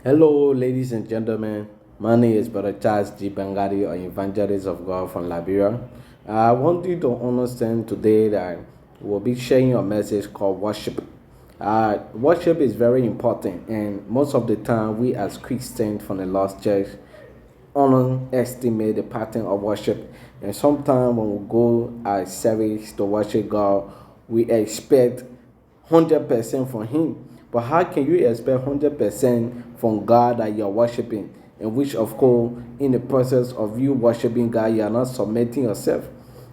Hello, ladies and gentlemen. My name is Brother Charles G. Bangadi, or Evangelist of God from Liberia. I want you to understand today that we'll be sharing a message called worship. Worship is very important, and most of the time, we as Christians from the Lost Church underestimate the pattern of worship. And sometimes when we go at service to worship God, we expect 100% from Him. But how can you expect 100% from God that you are worshiping? In which, of course, in the process of you worshiping God, you are not submitting yourself.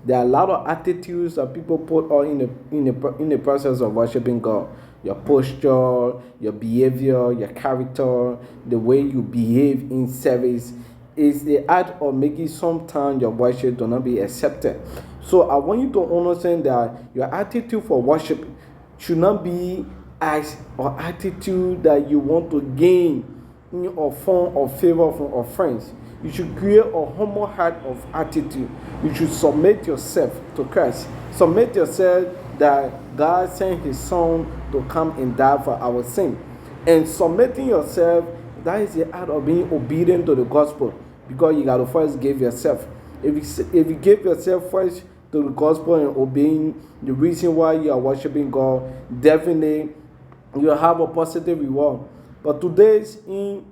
There are a lot of attitudes that people put on in the process of worshiping God. Your posture, your behavior, your character, the way you behave in service is the act of making sometimes your worship do not be accepted. So I want you to understand that your attitude for worship should not be as or attitude that you want to gain in or form of favor from our friends. You should create a humble heart of attitude. You should submit yourself to Christ. Submit yourself that God sent His Son to come and die for our sin. And submitting yourself, that is the act of being obedient to the gospel. Because you got to first give yourself. If you give yourself first to the gospel and obeying the reason why you are worshiping God, definitely you'll have a positive reward. But today's in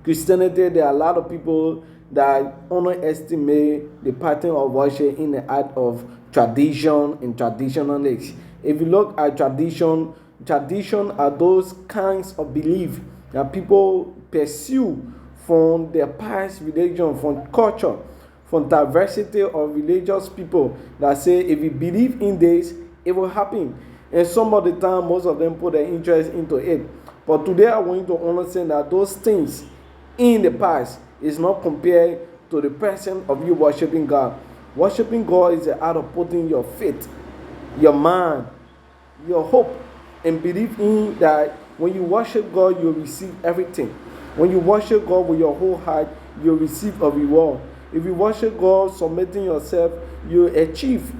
Christianity, there are a lot of people that underestimate the pattern of worship in the act of tradition and traditionalists. If you look at tradition are those kinds of belief that people pursue from their past religion, from culture, from diversity of religious people that say if you believe in this, it will happen. And some of the time, most of them put their interest into it. But today, I want you to understand that those things in the past is not compared to the presence of you worshiping God. Worshiping God is the act of putting your faith, your mind, your hope, and believe in that when you worship God, you'll receive everything. When you worship God with your whole heart, you'll receive a reward. If you worship God, submitting yourself, you achieve.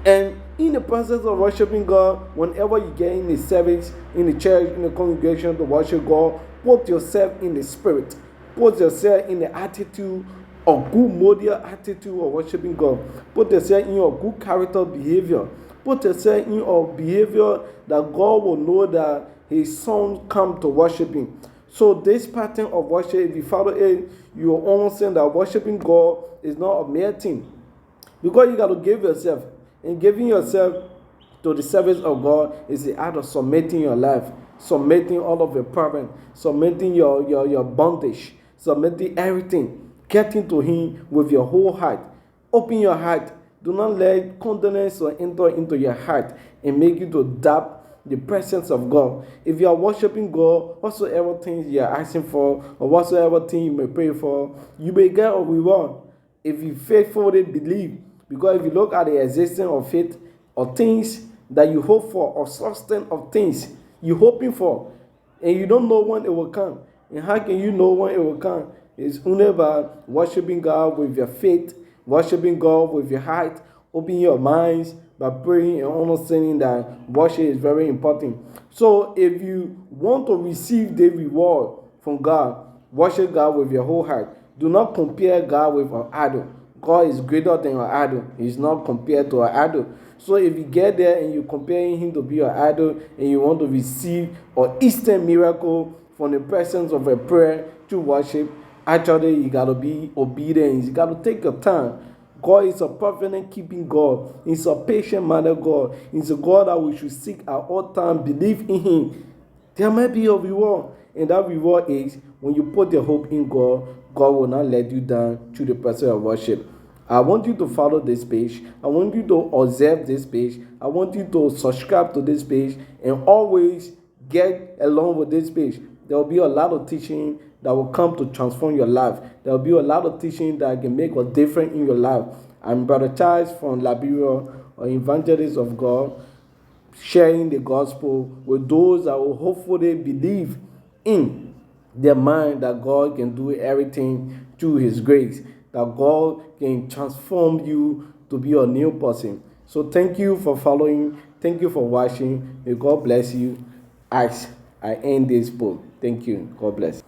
And in the process of worshiping God, whenever you get in the service, in the church, in the congregation to worship God, put yourself in the spirit. Put yourself in the attitude of good model attitude of worshiping God. Put yourself in your good character behavior. Put yourself in your behavior that God will know that His Son come to worship Him. So this pattern of worship, if you follow it, you will understand that worshiping God is not a mere thing. Because you got to give yourself. And giving yourself to the service of God is the act of submitting your life, submitting all of your problems, submitting your bondage, submitting everything, getting to Him with your whole heart. Open your heart. Do not let condemnation enter into your heart and make you to doubt the presence of God. If you are worshiping God, whatsoever things you are asking for, or whatsoever thing you may pray for, you may get a reward if you faithfully believe. Because if you look at the existence of faith, or things that you hope for, or substance of things you're hoping for, and you don't know when it will come, and how can you know when it will come? It's only by worshiping God with your faith, worshiping God with your heart, opening your minds by praying and understanding that worship is very important. So if you want to receive the reward from God, worship God with your whole heart. Do not compare God with an idol. God is greater than your idol. He's not compared to an idol. So if you get there and you're comparing Him to be your idol and you want to receive an instant miracle from the presence of a prayer to worship, actually you got to be obedient. You got to take your time. God is a covenant keeping God. He's a patient minded God. He's a God that we should seek at all times, believe in Him. There might be a reward, and that reward is when you put your hope in God, God will not let you down through the process of worship. I want you to follow this page. I want you to observe this page. I want you to subscribe to this page and always get along with this page. There will be a lot of teaching that will come to transform your life. There will be a lot of teaching that can make a difference in your life. I'm Brother Charles from Liberia, an evangelist of God, sharing the gospel with those that will hopefully believe in their mind that God can do everything through His grace, that God can transform you to be a new person. So thank you for following. Thank you for watching. May God bless you as I end this book. Thank you. God bless.